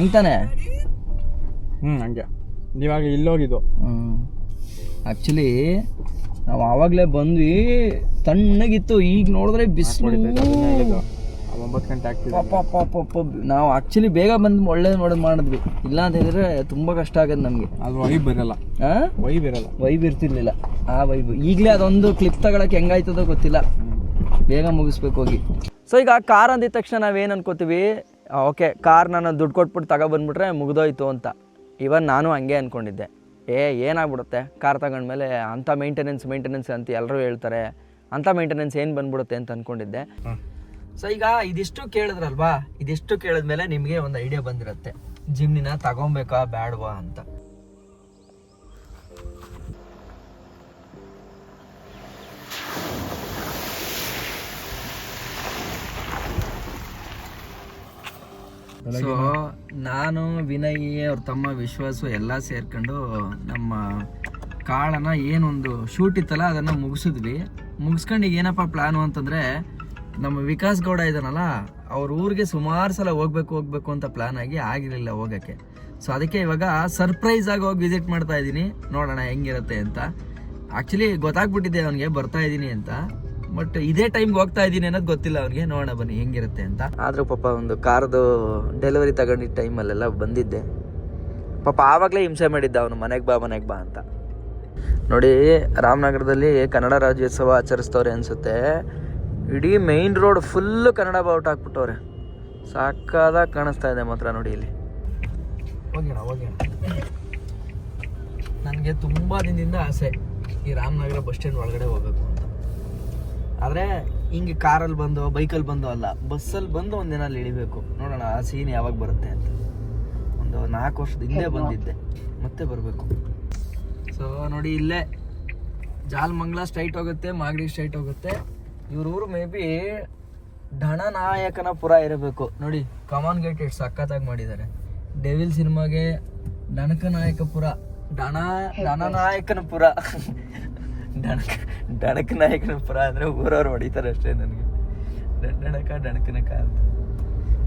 ಅಂತಾನೆ. ಹಂಗೆ ಇವಾಗ ಇಲ್ಲೋಗಿದ್ದು. ಆ್ಯಕ್ಚುಲಿ ನಾವು ಆವಾಗಲೇ ಬಂದ್ವಿ, ತಣ್ಣಗಿತ್ತು. ಈಗ ನೋಡಿದ್ರೆ ಬಿಸಿಲು. 9 ಗಂಟೆ ಆಗ್ತಿದೆ. ನಾವು ಆ್ಯಕ್ಚುಲಿ ಬೇಗ ಬಂದು ಒಳ್ಳೇದು ಮಾಡಿದ್ವಿ. ಇಲ್ಲ ಅಂತ ಹೇಳಿದ್ರೆ ತುಂಬ ಕಷ್ಟ ಆಗೋದು ನಮಗೆ. ಅದು ವೈಬ್ ಬರಲ್ಲ. ವೈಬ್ ಇರ್ತಿರ್ಲಿಲ್ಲ ಆ ವೈಬ್. ಈಗಲೇ ಅದೊಂದು ಕ್ಲಿಪ್ ತಗೊಳಕ್ಕೆ ಹೆಂಗಾಯ್ತದೋ ಗೊತ್ತಿಲ್ಲ. ಬೇಗ ಮುಗಿಸ್ಬೇಕು ಹೋಗಿ. ಸೊ ಈಗ ಕಾರ್ ಅಂದಿದ ತಕ್ಷಣ ನಾವೇನು ಅನ್ಕೋತೀವಿ, ಓಕೆ ಕಾರ್ ನಾನು ದುಡ್ಡು ಕೊಟ್ಬಿಟ್ಟು ತಗೊಬಂದ್ಬಿಟ್ರೆ ಮುಗಿದೋಯ್ತು ಅಂತ. ಇವನ್ ನಾನು ಹಂಗೆ ಅಂದ್ಕೊಂಡಿದ್ದೆ. ಏನಾಗ್ಬಿಡುತ್ತೆ ಕಾರ್ ತಗೊಂಡ್ಮೇಲೆ ಅಂಥ ಮೇಂಟೆನೆನ್ಸ್ ಅಂತ ಎಲ್ಲರೂ ಹೇಳ್ತಾರೆ, ಅಂಥ ಮೇಂಟೆನೆನ್ಸ್ ಏನು ಬಂದ್ಬಿಡುತ್ತೆ ಅಂತ ಅಂದ್ಕೊಂಡಿದ್ದೆ. ಸೊ ಈಗ ಇದಿಷ್ಟು ಕೇಳಿದ್ರಲ್ವಾ, ಇದಿಷ್ಟು ಕೇಳಿದ್ಮೇಲೆ ನಿಮಗೆ ಒಂದು ಐಡಿಯಾ ಬಂದಿರುತ್ತೆ, ಜಿಮ್ನಿನ ತಗೊಬೇಕಾ ಬೇಡವಾ ಅಂತ. ಸೊ ನಾನು, ವಿನಯ್, ಅವ್ರ ತಮ್ಮ ವಿಶ್ವಾಸು ಎಲ್ಲ ಸೇರ್ಕೊಂಡು ನಮ್ಮ ಕಾಳನ್ನ ಏನೊಂದು ಶೂಟ್ ಇತ್ತಲ್ಲ ಅದನ್ನು ಮುಗಿಸ್ಕೊಂಡು ಈಗ ಏನಪ್ಪ ಪ್ಲಾನು ಅಂತಂದರೆ, ನಮ್ಮ ವಿಕಾಸ್ ಗೌಡ ಇದ್ದಾನಲ್ಲ ಅವ್ರ ಊರಿಗೆ ಸುಮಾರು ಸಲ ಹೋಗ್ಬೇಕು ಅಂತ ಪ್ಲಾನ್ ಆಗಿ ಆಗಿರಲಿಲ್ಲ ಹೋಗೋಕ್ಕೆ. ಸೊ ಅದಕ್ಕೆ ಇವಾಗ ಸರ್ಪ್ರೈಸ್ ಆಗಿ ಹೋಗಿ ವಿಸಿಟ್ ಮಾಡ್ತಾ ಇದ್ದೀನಿ, ನೋಡೋಣ ಹೆಂಗಿರುತ್ತೆ ಅಂತ. ಆ್ಯಕ್ಚುಲಿ ಗೊತ್ತಾಗ್ಬಿಟ್ಟಿದ್ದೆ ಅವನಿಗೆ ಬರ್ತಾ ಇದ್ದೀನಿ ಅಂತ, ಬಟ್ ಇದೇ ಟೈಮ್ಗೆ ಹೋಗ್ತಾ ಇದ್ದೀನಿ ಅನ್ನೋದು ಗೊತ್ತಿಲ್ಲ ಅವ್ನಿಗೆ. ನೋಡೋಣ ಬನ್ನಿ ಹೆಂಗಿರುತ್ತೆ ಅಂತ. ಆದರೂ ಪಾಪ ಒಂದು ಕಾರ್ದು ಡೆಲಿವರಿ ತಗೊಂಡಿದ್ದ ಟೈಮಲ್ಲೆಲ್ಲ ಬಂದಿದ್ದೆ. ಪಾಪ ಆವಾಗಲೇ ಹಿಂಸೆ ಮಾಡಿದ್ದ ಅವನು, ಮನೆಗೆ ಬಾ ಅಂತ. ನೋಡಿ, ರಾಮನಗರದಲ್ಲಿ ಕನ್ನಡ ರಾಜ್ಯೋತ್ಸವ ಆಚರಿಸ್ತವ್ರೆ ಅನಿಸುತ್ತೆ. ಇಡೀ ಮೇಯ್ನ್ ರೋಡ್ ಫುಲ್ಲು ಕನ್ನಡ ಬಾವುಟ ಹಾಕ್ಬಿಟ್ಟವ್ರೆ. ಸಾಕಾದಾಗ ಕಾಣಿಸ್ತಾ ಇದೆ ಮಾತ್ರ ನೋಡಿ ಇಲ್ಲಿ. ಹೋಗೋಣ. ನನಗೆ ತುಂಬ ದಿನದಿಂದ ಆಸೆ ಈ ರಾಮನಗರ ಬಸ್ ಸ್ಟ್ಯಾಂಡ್ ಒಳಗಡೆ ಹೋಗ್ಬೇಕು ಅಂತ. ಆದರೆ ಹಿಂಗೆ ಕಾರಲ್ಲಿ ಬಂದು ಬೈಕಲ್ಲಿ ಬಂದು ಅಲ್ಲ, ಬಸ್ಸಲ್ಲಿ ಬಂದು ಒಂದಿನ ಅಲ್ಲಿ ಇಳಿಬೇಕು. ನೋಡೋಣ ಆ ಸೀನ್ ಯಾವಾಗ ಬರುತ್ತೆ ಅಂತ. ಒಂದು 4 ವರ್ಷದ ಹಿಂದೆ ಬಂದಿದ್ದೆ, ಮತ್ತೆ ಬರಬೇಕು. ಸೊ ನೋಡಿ, ಇಲ್ಲೇ ಜಾಲಮಂಗ್ಲ ಸ್ಟ್ರೈಟ್ ಹೋಗುತ್ತೆ, ಮಾಗಡಿ ಸ್ಟ್ರೈಟ್ ಹೋಗುತ್ತೆ. ಇವ್ರ ಊರು ಮೇ ಬಿ ಢಣನಾಯಕನಪುರ ಇರಬೇಕು. ನೋಡಿ ಕಮಾನ್ ಗೇಟ್ ಎಷ್ಟು ಸಖತ್ತಾಗಿ ಮಾಡಿದ್ದಾರೆ. ಡೆವಿಲ್ ಸಿನಿಮಾಗೆ ಡಣಕನಾಯಕಪುರ, ಢಣನಾಯಕನಪುರ ಡಣಕನಾಯಕನಪುರ ಅಂದರೆ ಊರವ್ರು ಹೊಡಿತಾರೆ ಅಷ್ಟೇ ನನಗೆ. ಡಣಕನಕ ಅಂತ.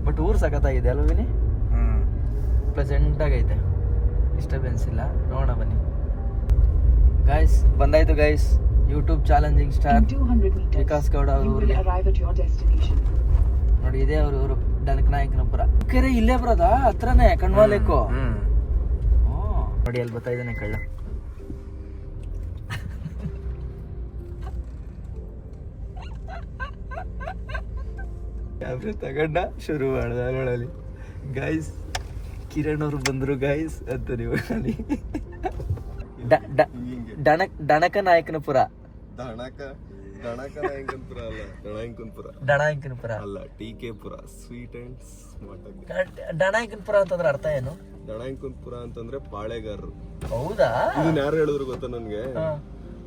ಬಟ್ ಊರು ಸಖತ್ತಾಗಿದೆ ಅಲ್ವ ವಿನಿ? ಪ್ಲೆಸೆಂಟಾಗೈತೆ, ಡಿಸ್ಟರ್ಬೆನ್ಸ್ ಇಲ್ಲ. ನೋಡೋಣ ಬನ್ನಿ ಗೈಸ್. ಬಂದಾಯ್ತು guys, YouTube challenging star Vikas Gowda ಅವ್ರ ಊರಿಗೆ. ನೋಡಿ ಇದೇ ಅವ್ರ ಊರು, ಡಣಕನಾಯಕನಪುರ. ಕೆರೆ ಇಲ್ಲೇ ಬರೋದ ಹತ್ರನೇ, ಕಣ್ವಾಲೇಕು. ನೋಡಿ ಅಲ್ಲಿ ಬರ್ತಾ ಇದ್ದಾನೆ ಕಳ್ಳ. ಕ್ಯಾಮ್ರಾ ತಗೊಂಡ ಶುರು ಮಾಡ್ದ ನೋಡಲಿ. ಗೈಸ್ ಕಿರಣ್ ಅವ್ರು ಬಂದ್ರು ಗೈಸ್ ಅಂತ ನೀವು ಹೇಳಿ. ಡಣಕನಾಯಕನಪುರ ಡಣಾಯಕನಪುರ ಅಲ್ಲ, Teekepura. Sweet and smart. Danayakanapura ಅಂತಂದ್ರೆ ಅರ್ಥ ಏನು? ಡಣಾಯಕನಪುರ ಅಂತಂದ್ರೆ ಪಾಳೆಗಾರರು. ಹೌದಾ? ಇದನ್ನ ಯಾರು ಹೇಳಿದ್ರು ಗೊತ್ತಾ ನನ್ಗೆ?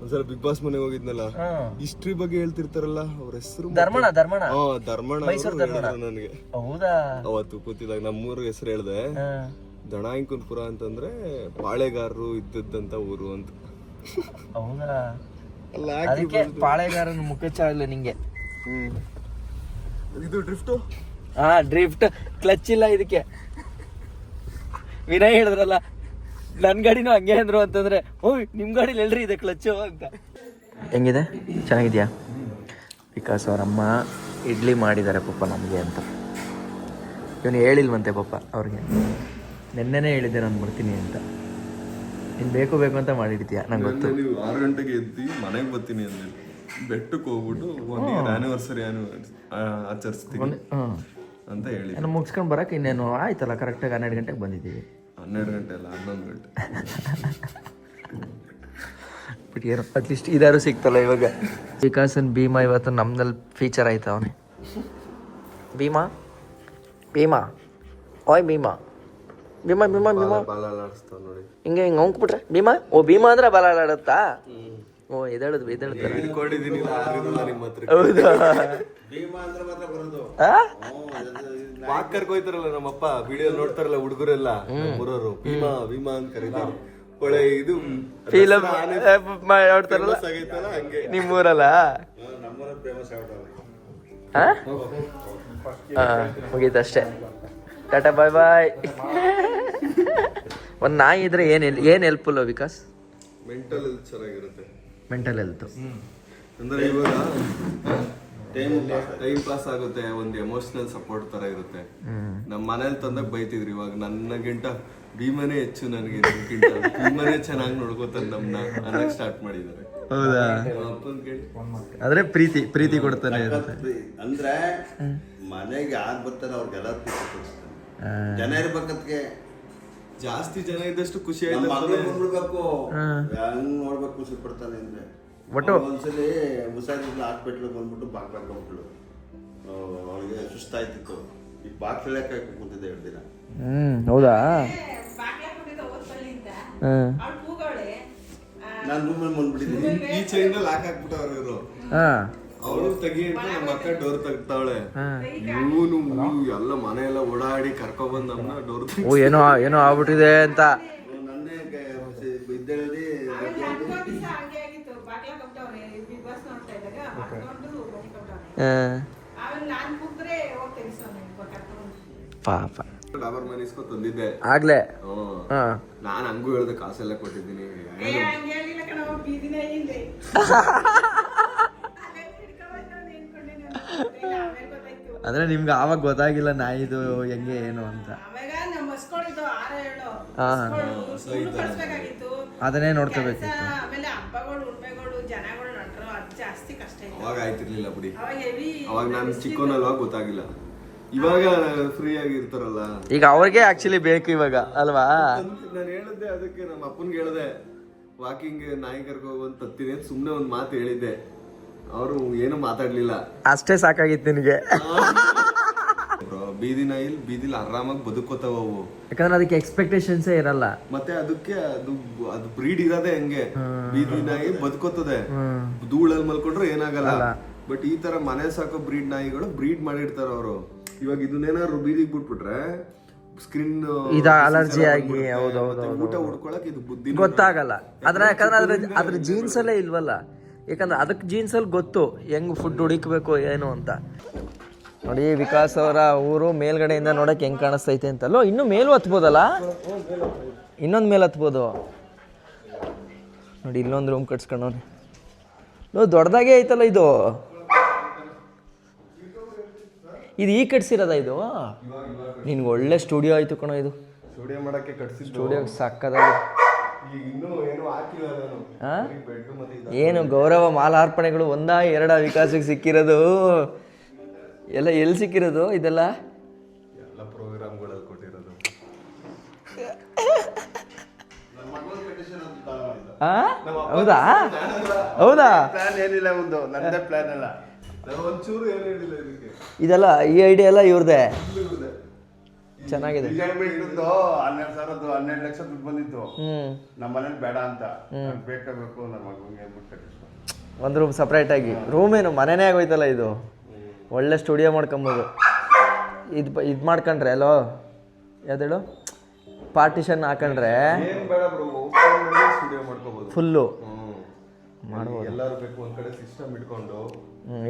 ಒಂದ್ಸಲ ಬಿಗ್ ಬಾಸ್ ಮನೆಗೆ ಹೋಗಿದ್ನಲ್ಲ, ಹಿಸ್ಟ್ರಿ ಬಗ್ಗೆ ಹೇಳ್ತಿರ್ತಾರಲ್ಲ, ಅವ್ರ ಹೆಸರು ಧರ್ಮಣ ನನಗೆ. ಹೌದಾ? ಅವತ್ತು ಕೂತಿದಾಗ ನಮ್ಮೂರ ಹೆಸರು ಹೇಳ್ದೆ. ದಣಾಯಕನಪುರ ಅಂತಂದ್ರೆ ಪಾಳೆಗಾರರು ಇದ್ದದ್ದಂತ ಊರು ಅಂತ. ಹೌದಾ? ಅದಕ್ಕೆ ಪಾಳೆಗಾರನ ಮುಖ ಚಾಗಲ್ಲ ನಿಂಗೆ. ಇದು ಡ್ರಿಫ್ಟ್. ಡ್ರಿಫ್ಟ್ ಕ್ಲಚ್ ಇಲ್ಲ ಇದಕ್ಕೆ. ವಿನಯ್ ಹೇಳಿದ್ರಲ್ಲ ನನ್ನ ಗಾಡಿನೂ ಹಂಗೆ ಅಂದ್ರು ಅಂತಂದ್ರೆ, ಓಯ್ ನಿಮ್ ಗಾಡಿಲಿ ಎಲ್ರಿ ಇದೆ ಕ್ಲಚ್ಚು ಅಂತ. ಹೆಂಗಿದೆ? ಚೆನ್ನಾಗಿದ್ಯಾ? ವಿಕಾಸ್ ಅವರಮ್ಮ ಇಡ್ಲಿ ಮಾಡಿದ್ದಾರೆ ಪಾಪ ನಮಗೆ ಅಂತ. ಇವನು ಹೇಳಿಲ್ವಂತೆ ಪಾಪ ಅವ್ರಿಗೆ. ನೆನ್ನೆನೇ ಹೇಳಿದ್ದೆ ನಾನು ಬರ್ತೀನಿ ಅಂತ. ನೀನು ಬೇಕು ಅಂತ ಮಾಡಿರ್ತೀಯ ನಂಗೆ ಗೊತ್ತು. ನೀವು 6 ಗಂಟೆಗೆ ಎದ್ದು ಮನೆಗೆ ಬರ್ತೀನಿ ಅಂದ್ರೆ ಬೆಟ್ಟಕ್ಕೆ ಹೋಗ್ಬಿಟ್ಟು 1 ಇಯರ್ ಆನಿವರ್ಸರಿ ಆಚರಿಸ್ತೀನಿ ಅಂತ ಹೇಳಿ ಮುಗಿಸ್ಕೊಂಡು ಬರಕ್ಕೆ ಇನ್ನೇನು ಆಯ್ತಲ್ಲ. ಕರೆಕ್ಟಾಗಿ 12 ಗಂಟೆಗೆ ಬಂದಿದ್ದೀವಿ. 12 ಗಂಟೆ ಅಲ್ಲ, 11 ಗಂಟೆ. ಬಟ್ ಏನೋ ಅಟ್ಲೀಸ್ಟ್ ಇದಾರು ಸಿಗ್ತಲ್ಲ ಇವಾಗ. ವಿಕಾಸನ್ ಭೀಮಾ ಇವತ್ತು ನಮ್ದಲ್ಲಿ ಫೀಚರ್ ಆಯ್ತು. ಅವನೇ ಭೀಮಾ ಓಯ್ ಭೀಮಾ ನೋಡಿ ಹಿಂಗೆ ಹೋಗ್ಬಿಟ್ರೆ ಭೀಮಾ. ಓ ಭೀಮಾ ಅಂದ್ರೆ ಬಲಾಡುತ್ತಾ? ಓ ಎದ್ದೇಳುದು. ಹೌದಾ? ವಾಕರ್ಗೆ ಹೋಯ್ತಾರಲ್ಲ ನಮ್ಮಪ್ಪ, ವಿಡಿಯೋ ನೋಡ್ತಾರಲ್ಲ ಹುಡುಗರೆಲ್ಲ ಊರವರು, ಭೀಮಾ ಅಂತ ಕರೀತಾರೆ. ಒಳ್ಳೆ ಇದು ಫಿಲಮ್ ನೋಡ್ತಾರಲ್ಲ ನಿಮ್ಮೂರಲ್ಲ. ಮುಗೀತಷ್ಟೇ. ಟಾಟಾ ಬಾಯ್ ಬಾಯ್. ಒಂದು ನಾಯಿ ಇದ್ರೆ ಏನು ಹೆಲ್ಪ್ಫುಲ್ ವಿಕಾಸ್? ಮೆಂಟಲ್ ಹೆಲ್ತ್ ಚೆನ್ನಾಗಿರುತ್ತೆ. ಮೆಂಟಲ್ ಹೆಲ್ತ್ ಅಂದ್ರೆ ಇವಾಗ ಟೈಮ್ ಪಾಸ್ ಆಗುತ್ತೆ, ಒಂದು ಎಮೋಷನಲ್ ಸಪೋರ್ಟ್ ತರ ಇರುತ್ತೆ. ನಮ್ಮ ಮನೇಲಿ ತಂದಾಗ ಬೈತಿದ್ರು, ಇವಾಗ ನನಗಿಂತ ಭೀಮನೇ ಹೆಚ್ಚು ನನಗೆ, ಭೀಮನೇ ಚೆನ್ನಾಗಿ ನೋಡ್ಕೋತಾರೆ ನಮ್ಮನ್ನ ಅನ್ನಕ್ ಸ್ಟಾರ್ಟ್ ಮಾಡಿದ್ದಾರೆ. ಹೌದಾ? ಅಪ್ಪನ್ ಕೇಳಿ ಆದ್ರೆ ಪ್ರೀತಿ ಕೊಡ್ತಾನೆ ಅಂದ್ರೆ ಮನೆಗೆ ಯಾರು ಬರ್ತಾರೆ ಅವ್ರಿಗೆಲ್ಲ ಪ್ರೀತಿ ಕೊಡ್ತಾರೆ. ಜನ ಇರ್ಬೇಕತ್ಗೆ ಜಾಸ್ತಿ ಜನ ಇದ್ದಷ್ಟು ಖುಷಿ ನಮ್ಮ ಆಯ್ತು. ಮಗಳು ಬಂದ್ಬಿಡ್ಬೇಕು, ಹೆಂಗ್ ನೋಡ್ಬೇಕು ಖುಷಿ ಪಡ್ತಾನೆ ಅಂದ್ರೆ. ಒಂದ್ಸಲಿ ಹುಷಾರಿಲ್ಲ, ಹಾಸ್ಪಿಟ್ಲಿಗೆ ಬಂದ್ಬಿಟ್ಟು ಬಾಕ್ಲಾಕೊಂಡ್ಬಿಟ್ಲು. ಅವಳಿಗೆ ಸುಸ್ತಾಯ್ತಿತ್ತು, ಈ ಬಾಕ್ಲಕ್ಕೆ ಕೂತಿದ್ದೆ 2 ದಿನ. ಹೌದಾ? ನಾನು ರೂಮಲ್ಲಿ ಬಂದ್ಬಿಟ್ಟಿದ್ದೀನಿ. ಈ ಚೈನ್ ಲಾಕ್ ಹಾಕ್ಬಿಟ್ಟವ್ರು ಇವರು. ಅವಳು ತೆಗಿ ಅಂತ ನಮ್ಮ ಅಕ್ಕ ಡೋರ್ ತೆಗ್ತಾವಳೆ. ಇವನು ಎಲ್ಲ ಮನೆ ಎಲ್ಲ ಓಡಾಡಿ ಕರ್ಕೊಬಂದ್ ನಮ್ಮನ್ನ ಡೋರ್ ಏನೋ ಆಗ್ಬಿಟ್ಟಿದೆ ಅಂತ. ನನ್ನೇ ಇದ್ದೇಳಿ ಪಾಪ ಡಾಬರ್ ಮನೆ ಇಸ್ಕೊ ತಂದಿದ್ದೆ ಆಗ್ಲೇ. ನಾನ್ ಹಂಗೂ ಹೇಳ್ದೆ, ಕಾಸೆಲ್ಲ ಕೊಟ್ಟಿದ್ದೀನಿ. ಅಂದ್ರೆ ನಿಮ್ಗೆ ಆವಾಗ ಗೊತ್ತಾಗಿಲ್ಲ ನಾಯಿದು ಹೆಂಗೆ ಏನು ಅಂತ. ಅದನ್ನೇ ನೋಡ್ಕೋಬೇಕಿತ್ತು. ಅವಾಗ ಆಯ್ತಿರ್ಲಿಲ್ಲ ಬಿಡಿ, ಅವಾಗ ನಾನು ಚಿಕ್ಕವನಲ್ವಾಗ ಗೊತ್ತಾಗಿಲ್ಲ. ಇವಾಗ ಫ್ರೀ ಆಗಿ ಇರ್ತಾರಲ್ಲ, ಈಗ ಅವ್ರಿಗೆ ಆಕ್ಚುಲಿ ಬೇಕು ಇವಾಗ ಅಲ್ವಾ. ನಾನು ಹೇಳಿದ್ದೆ, ಅದಕ್ಕೆ ನಮ್ಮ ಅಪ್ಪನ್ಗೆ ಹೇಳ್ದೆ ವಾಕಿಂಗ್ ನಾಯಿ ಕರ್ಕೋಗಂತ ತತ್ತೀನಿ ಅಂತ ಸುಮ್ನೆ ಒಂದ್ ಮಾತು ಹೇಳಿದ್ದೆ. ಅವರು ಏನು ಮಾತಾಡ್ಲಿಲ್ಲ. ಅಷ್ಟೇ ಸಾಕಾಗಿತ್ತು ನಿನಗೆ. ಬೀದಿ ನಾಯಿಲ್ ಬೀದಿಲಿ ಆರಾಮಾಗಿ ಬದುಕೋತಾವ ಅವು, ಯಾಕಂದ್ರೆ ಅದಕ್ಕೆ ಎಕ್ಸ್ಪೆಕ್ಟೇಷನ್ಸೇ ಇರಲ್ಲ. ಮತ್ತೆ ಅದಕ್ಕೆ ಅದು ಬ್ರೀಡ್ ಇರೋದೇ ಹಂಗೆ. ಬೀದಿ ನಾಯಿ ಬದುಕೋತದೆ, ಧೂಳಲ್ಲಿ ಮಲ್ಕೊಂಡ್ರೆ ಏನಾಗಲ್ಲ. ಬಟ್ ಈ ತರ ಮನೆ ಸಾಕೋ ಬ್ರೀಡ್ ನಾಯಿಗಳು ಬ್ರೀಡ್ ಮಾಡಿರ್ತಾರ ಅವರು. ಇವಾಗ ಇದನ್ನೇನಾದ್ರು ಬೀದಿಗೆ ಬಿಟ್ಬಿಟ್ರೆ ಸ್ಕ್ರೀನ್ ಅಲರ್ಜಿ ಆಗಿ ಊಟ ಹುಡ್ಕೊಳಕ್ ಇದು ಬುದ್ಧಿ ಗೊತ್ತಾಗಲ್ಲ. ಯಾಕಂದ್ರೆ ಅದ್ರ ಜೀನ್ಸ್ ಅಲ್ಲೇ ಇಲ್ವಲ್ಲ. ಯಾಕಂದ್ರೆ ಅದಕ್ಕೆ ಜೀನ್ಸ್ ಅಲ್ಲಿ ಗೊತ್ತು ಹೆಂಗ್ ಫುಡ್ ಹುಡುಕ್ಬೇಕು ಏನು ಅಂತ. ನೋಡಿ ವಿಕಾಸ್ ಅವರ ಊರು ಮೇಲ್ಗಡೆಯಿಂದ ನೋಡಕ್ ಹೆಂಗ್ ಕಾಣಿಸ್ತೈತೆ ಅಂತಲ್ಲೋ. ಇನ್ನು ಮೇಲೂ ಹತ್ಬೋದಲ್ಲ, ಇನ್ನೊಂದು ಮೇಲೆ ಹತ್ಬೋದು ನೋಡಿ. ಇಲ್ಲೊಂದು ರೂಮ್ ಕಟ್ಸ್ಕೊಂಡವ್ರಿ. ದೊಡ್ಡದಾಗೆ ಐತಲ್ಲ ಇದು. ಇದು ಈಗ ಕಟ್ಸಿರೋದ ಇದು? ನಿನ್ಗೆ ಒಳ್ಳೆ ಸ್ಟುಡಿಯೋ ಆಯ್ತು ಕಣೋ ಇದು. ಸ್ಟುಡಿಯೋ ಮಾಡಕ್ಕೆ ಕಟ್ಸಿದ್ದು. ಸ್ಟುಡಿಯೋ ಸಕ್ಕದಾಗಿ. ಏನು ಗೌರವ ಮಾಲಾರ್ಪಣೆಗಳು 1-2 ವಿಕಾಸಕ್ಕೆ ಸಿಕ್ಕಿರೋದು ಎಲ್ಲ ಎಲ್ಲಿ ಸಿಕ್ಕಿರೋದು ಇದೆಲ್ಲ? ಎಲ್ಲ ಪ್ರೋಗ್ರಾಮ್ಗಳಲ್ಲಿ ಕೊಟ್ಟಿರೋದು. ಹೌದಾ? ಹೌದಾ? ಪ್ಲಾನ್ ಏನಿಲ್ಲ, ಒಂದು ನನ್ನದೇ ಪ್ಲಾನ್ ಅಲ್ಲ. ಒಂಚೂರು ಏನು ಹೇಳಿಲ್ಲ ಇದಕ್ಕೆ. ಇದೆಲ್ಲ ಈ ಐಡಿಯಾ ಎಲ್ಲ ಇವ್ರದೇ. ಚೆನ್ನಾಗಿದೆ. 12 ಲಕ್ಷ ದುಡ್ಡು ಬಂದಿತ್ತು. ನಮ್ಮ ಮನೇಲಿ ಬೇಡ ಅಂತ, ಬೇಕಾಗಬೇಕು ನನ್ನ ಮಗನಿಗೆ ಅಂದ್ಬಿಟ್ಟು ಒಂದು ರೂಮ್ ಸಪ್ರೇಟ್ ಆಗಿ. ರೂಮ್ ಏನು ಮನೆನೇ ಆಗೋಯ್ತಲ್ಲ ಇದು. ಒಳ್ಳೆ ಸ್ಟುಡಿಯೋ ಮಾಡ್ಕೊಬೋದು. ಇದು ಮಾಡ್ಕೊಂಡ್ರೆ ಅಲ್ಲೋ, ಯಾವ್ದೇಳು ಪಾರ್ಟಿಷನ್ ಹಾಕೊಂಡ್ರೆ ಫುಲ್ಲು ಮಾಡ್ಬೋದು. ಎಲ್ಲರೂ ಬೇಕು ಒಂದ್ ಕಡೆ ಸಿಸ್ಟಮ್ ಇಟ್ಕೊಂಡು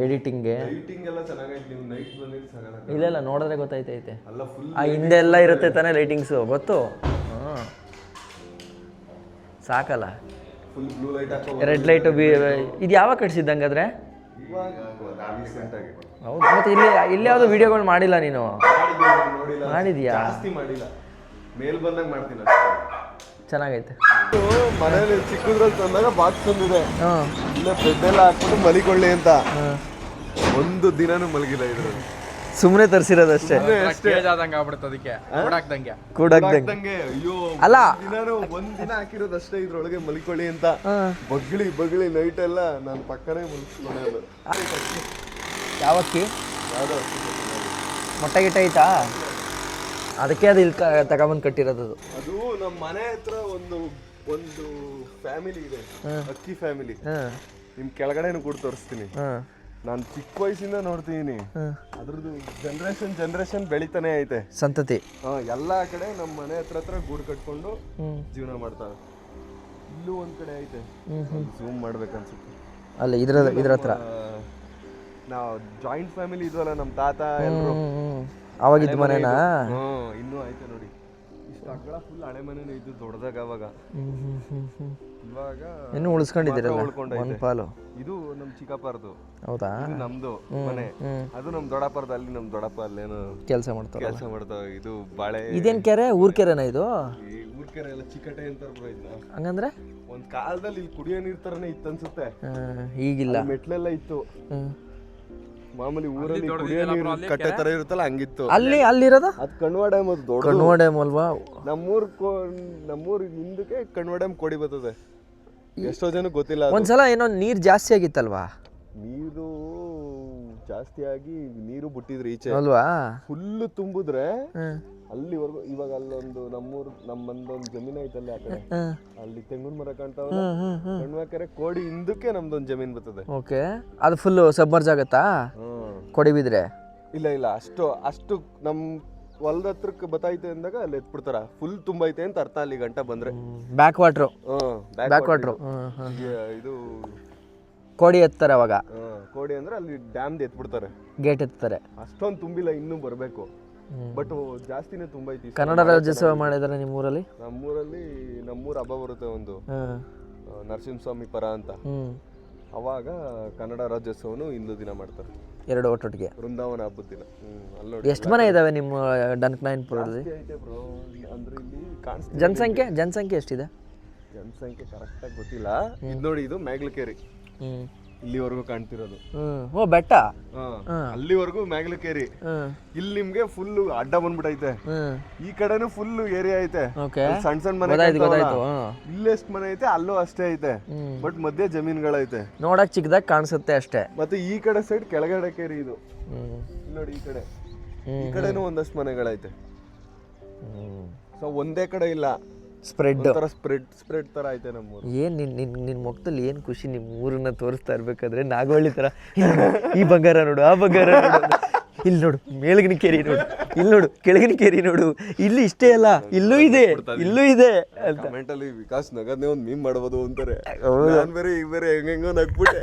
ಎಡಿಟಿಂಗ್ಗೆ ಲೈಟಿಂಗ್ ಎಲ್ಲ ಚೆನ್ನಾಗೈತೆ. ನೀವು ನೈಟ್ ಬಂದಿದ್ದು ಇಲ್ಲ ನೋಡಿದ್ರೆ ಗೊತ್ತಾಯ್ತೈತೆ. ಅಲ್ಲ ಫುಲ್ ಆ ಹಿಂದೆ ಎಲ್ಲ ಇರುತ್ತೆ ತಾನೇ ಲೈಟಿಂಗ್ಸು, ಗೊತ್ತು. ಸಾಕಲ್ಲ. ಫುಲ್ ಬ್ಲೂ ಲೈಟ್ ಹಾಕೋ ರೆಡ್ ಲೈಟು ಇದು ಯಾವಾಗ ಕಟ್ಸಿದ್ದಂಗಾದ್ರೆ? ಹೌದು. ಮತ್ತೆ ಇಲ್ಲಿ ಯಾವುದು ವಿಡಿಯೋಗಳು ಮಾಡಿಲ್ಲ ನೀನು? ಮಾಡಿದ್ಯಾ? ಜಾಸ್ತಿ ಮಾಡಿಲ್ಲ, ಮೇಲ್ ಬಂದಾಗ ಮಾಡ್ತೀನಿ. ಚೆನ್ನಾಗೈತೆ. ಮನೇಲಿ ಚಿಕ್ಕದ್ರಲ್ಲಿ ತಂದಾಗ ಬಾಕ್ಸ್ ತಂದಿದೆ, ಇಲ್ಲ ಬೆಡ್ ಎಲ್ಲ ಹಾಕ್ಬಿಟ್ಟು ಮಲಿಕೊಳ್ಳಿ ಅಂತ. ಒಂದು ದಿನಾನು ಮಲಗಿಲ್ಲ ಇದ್ರಲ್ಲಿ. ಸುಮ್ಮನೆ ತರಿಸಿರೋದಷ್ಟೇ. ಕೂಡಾಕ್ದಂಗೆ. ಅಯ್ಯೋ ಅಲ್ಲ, ದಿನಾನು ಒಂದಿನ ಹಾಕಿರೋದಷ್ಟೇ ಇದ್ರೊಳಗೆ ಮಲಿಕೊಳ್ಳಿ ಅಂತ. ಬಗ್ಳಿ ನೈಟ್ ಎಲ್ಲ ನಾನು ಪಕ್ಕನೇ ಮಲ್ಕೊಳ್ಳೋದು. ಯಾವಕ್ಕಿ ಮೊಟ್ಟೆ ಗಿಟ್ಟ ಐತಾ? ಅದಕ್ಕೆ ಅದು ಇಲ್ಲಿ ತಗೊಂಬಂದು ಕಟ್ಟಿರೋದು. ಅದು ನಮ್ಮ ಮನೆ ಹತ್ರ ಒಂದು ಫ್ಯಾಮಿಲಿ ಇದೆ, ಅಕ್ಕಿ ಫ್ಯಾಮಿಲಿ. ನಿಮ್ ಕೆಳಗಡೆನು ಕೂಡ ತೋರಿಸ್ತೀನಿ. ನಾನು ಚಿಕ್ಕ ವಯಸ್ಸಿಂದ ನೋಡ್ತೀನಿ. ಅದ್ರದ್ದು ಜನರೇಷನ್ ಬೆಳಿತಾನೆ ಐತೆ, ಸಂತತಿ. ಎಲ್ಲಾ ಕಡೆ ನಮ್ಮ ಮನೆ ಹತ್ರ ಗೂಡು ಕಟ್ಕೊಂಡು ಜೀವನ ಮಾಡ್ತಾರೆ. ಇಲ್ಲೂ ಒಂದ್ ಕಡೆ ಐತೆ, ಝೂಮ್ ಮಾಡ್ಬೇಕನ್ಸುತ್ತೆ. ಅಲ್ಲ ಇದ್ರ ಹತ್ರ ನಾವು ಜಾಯಿಂಟ್ ಫ್ಯಾಮಿಲಿ ಇದ್ವಲ್ಲ, ನಮ್ಮ ತಾತ ಎಲ್ಲರೂ. ಅವಾಗಿದ್ದ ಮನೆನಾ? ಇನ್ನೂ ಐತೆ ನೋಡಿ, ಇಷ್ಟು ಅಗ್ಗಳ ಫುಲ್ ಹಳೆ ಮನೆನೇ ಇದ್ದು ದೊಡ್ಡದಾಗ ಅವಾಗ. ಇವಾಗ ಇನ್ನೂ ಉಳಿಸ್ಕೊಂಡಿದ್ದೀರಲ್ಲ ಒಂದು ಪಾಲು. ಇದು ನಮ್ ಚಿಕ್ಕಪ್ಪರ್ದು. ಹೌದಾ? ಇದು ನಮ್ದು ಮನೆ, ಅದು ನಮ್ ದೊಡ್ಡಪ್ಪರ್ದು. ಅಲ್ಲಿ ನಮ್ ದೊಡ್ಡಪ್ಪ ಅಲ್ಲೇನು ಕೆಲಸ ಮಾಡ್ತಾವ. ಇದು ಬಾಳೆ. ಇದೇನ್ ಕೆರೆ? ಊರ್ ಕೆರೆನಾ ಇದು? ಈ ಊರ್ ಕೆರೆ ಎಲ್ಲ ಚಿಕ್ಕಟೆ ಅಂತಾರ ಬ್ರೋ ಇದನ್ನ. ಹಂಗಂದ್ರೆ ಒಂದ್ ಕಾಲದಲ್ಲಿ ಇಲ್ಲಿ ಕುಡಿಯೋ ನೀರ್ ತರನೇ ಇತ್ತು ಅನ್ಸುತ್ತೆ. ಈಗಿಲ್ಲ. ಮೆಟ್ಲೆಲ್ಲ ಇತ್ತು ಮಾಮೂಲಿ ಊರಲ್ಲಿ ಕುಡಿಯೋ ನೀರು ಕಟ್ಟೆ ತರ ಇರುತ್ತಲ್ಲ ಹಂಗಿತ್ತು. ಅಲ್ಲಿರೋದು ಅದ್ ಕಣ್ವ ಡ್ಯಾಮ್. ಅದು ದೊಡ್ಡ ಕಣ್ವ ಡ್ಯಾಮ್ ಅಲ್ವಾ? ನಮ್ಮೂರ್ ಹಿಂದಕ್ಕೆ ಕಣ್ವ ಡ್ಯಾಮ್ ಕೊಡಿ ಬರ್ತದೆ. ಎಷ್ಟೋ ಜನ ಗೊತ್ತಿಲ್ಲ. ಒಂದ್ಸಲ ಏನೋ ನೀರ್ ಜಾಸ್ತಿ ಆಗಿತ್ತಲ್ವಾ? ನೀರು ಜಾಸ್ತಿ ಆಗಿ ನೀರು ಬಿಟ್ಟಿದ್ರು ಈಚೆ ಅಲ್ವಾ? ಫುಲ್ ತುಂಬಿದ್ರೆ ಅಲ್ಲಿವರೆಗೂ. ಇವಾಗ ಅಲ್ಲೊಂದು ನಮ್ಮೊಂದೊಂದು ಜಮೀನ್ ಐತಲ್ಲ ಆ ಕಡೆ, ಅಲ್ಲಿ ತೆಂಗಿನ ಮರ ಕಾಣ್ತಾವಲ್ಲ, ಕಣ್ವ ಕೆರೆ ಕೋಡಿ ಹಿಂದಕ್ಕೆ ನಮ್ದೊಂದು ಜಮೀನ್ ಬರ್ತದೆ. ಓಕೆ, ಅದು ಫುಲ್ ಸಬ್ಮರ್ಜ್ ಆಗತ್ತಾ ಕೊಡಿ ಬಿದ್ರೆ? ಇಲ್ಲ ಅಷ್ಟು ನಮ್ ಹೊಲದ ಹತ್ರಕ್ಕೆ ಬತ್ತೈತೆ ಅಂದಾಗ ಅಲ್ಲಿ ಎತ್ಬಿಡ್ತಾರ. ಫುಲ್ ತುಂಬೈತೆ ಅಂತ ಅರ್ಥ ಅಲ್ಲಿ ಗಂಟ ಬಂದ್ರೆ. Back water. ಇದು ಕೋಡಿ ಎತ್ತಾರೆ ಅವಾಗ. ಕೋಡಿ ಅಂದ್ರೆ ಅಲ್ಲಿ ಡ್ಯಾಮ್ ಎತ್ಬಿಡ್ತಾರೆ, ಗೇಟ್ ಎತ್ತಾರೆ. ಅಷ್ಟೊಂದು ತುಂಬಿಲ್ಲ, ಇನ್ನೂ ಬರ್ಬೇಕು. ಬಟ್ ಜಾಸ್ತಿನೇ ತುಂಬೈತಿ. ಕನ್ನಡ ರಾಜ್ಯೋತ್ಸವ ಮಾಡಿದಾರೆ ನಿಮ್ಮೂರಲ್ಲಿ? ನಮ್ಮೂರ ಹಬ್ಬ ಬರುತ್ತೆ ಒಂದು, ನರಸಿಂಹಸ್ವಾಮಿ ಪರ ಅಂತ. ಅವಾಗ ಕನ್ನಡ ರಾಜ್ಯೋತ್ಸವನು ಇಂದು ದಿನ ಮಾಡ್ತಾರೆ, ಎರಡು ಒಟ್ಟೊಟ್ಟಿಗೆ. ವೃಂದಾವನ ಹಬ್ಬದ ದಿನ. ಎಷ್ಟು ಮನೆ ಇದಾವೆ ನಿಮ್ಮ ಡನ್ಕನಾಯನ್ಪುರದಲ್ಲಿ? ಅಂದ್ರೆ ಇಲ್ಲಿ ಜನಸಂಖ್ಯೆ ಎಷ್ಟಿದೆ? ಜನಸಂಖ್ಯೆ ಕರೆಕ್ಟಾಗಿ ಗೊತ್ತಿಲ್ಲ. ಇದು ನೋಡಿ, ಇದು ಮ್ಯಾಗ್ಲಕೇರಿ. ಇಲ್ಲಿವರೆಗೂ ಕಾಣ್ತಿರೋದು. ಓ ಬೆಟ್ಟ, ಅಲ್ಲಿವರೆಗೂ ಮ್ಯಾಗ್ಲಕೇರಿ. ಇಲ್ಲಿ ನಿಮ್ಗೆ ಫುಲ್ ಅಡ್ಡ ಬಂದ್ಬಿಟ್ಟೈತೆ. ಈ ಕಡೆನೂ ಫುಲ್ ಏರಿಯಾ ಐತೆ, ಸಣ್ಣ ಮನೆ. ಇಲ್ಲೆಷ್ಟ್ ಮನೆ ಐತೆ ಅಲ್ಲೂ ಅಷ್ಟೇ ಐತೆ, ಬಟ್ ಮಧ್ಯೆ ಜಮೀನ್ಗಳೈತೆ. ನೋಡಕ್ ಚಿಕ್ಕದಾಗ ಕಾಣಿಸುತ್ತೆ ಅಷ್ಟೇ. ಮತ್ತೆ ಈ ಕಡೆ ಸೈಡ್ ಕೆಳಗಡೆ ಕೇರಿ ಇದು ನೋಡಿ. ಈ ಕಡೆನೂ ಒಂದಷ್ಟು ಮನೆಗಳೈತೆ. ಸೊ ಒಂದೇ ಕಡೆ ಇಲ್ಲ, ಸ್ಪ್ರೆಡ್ ತರ ಐತೆ ನಮ್ಮೂರು. ಏನ್ ನಿನ್ ಮುಖದಲ್ಲಿ ಏನ್ ಖುಷಿ, ನಿಮ್ ಊರನ್ನ ತೋರಿಸ್ತಾ ಇರ್ಬೇಕಾದ್ರೆ ನಾಗವಳ್ಳಿ ತರ. ಈ ಬಂಗಾರ ನೋಡು, ಆ ಬಂಗಾರ ನೋಡು, ಇಲ್ಲಿ ನೋಡು ಮೇಲ್ಗಿನ ಕೇರಿ ನೋಡು, ಇಲ್ಲಿ ನೋಡು ಕೆಳಗಿನ ಕೇರಿ ನೋಡು, ಇಲ್ಲಿ ಇಷ್ಟೇ ಅಲ್ಲ ಇಲ್ಲೂ ಇದೆ ಅಂತ ಕಮೆಂಟ್ ಅಲ್ಲಿ ವಿಕಾಸ್ ನಗದ್ನೇ ಒಂದ್ ಮೀಮ್ ಮಾಡ್ಬೋದು ಅಂತಾರೆ. ಬೇರೆ ಹೆಂಗೋ ನಗ್ಬಿಟ್ಟೆ.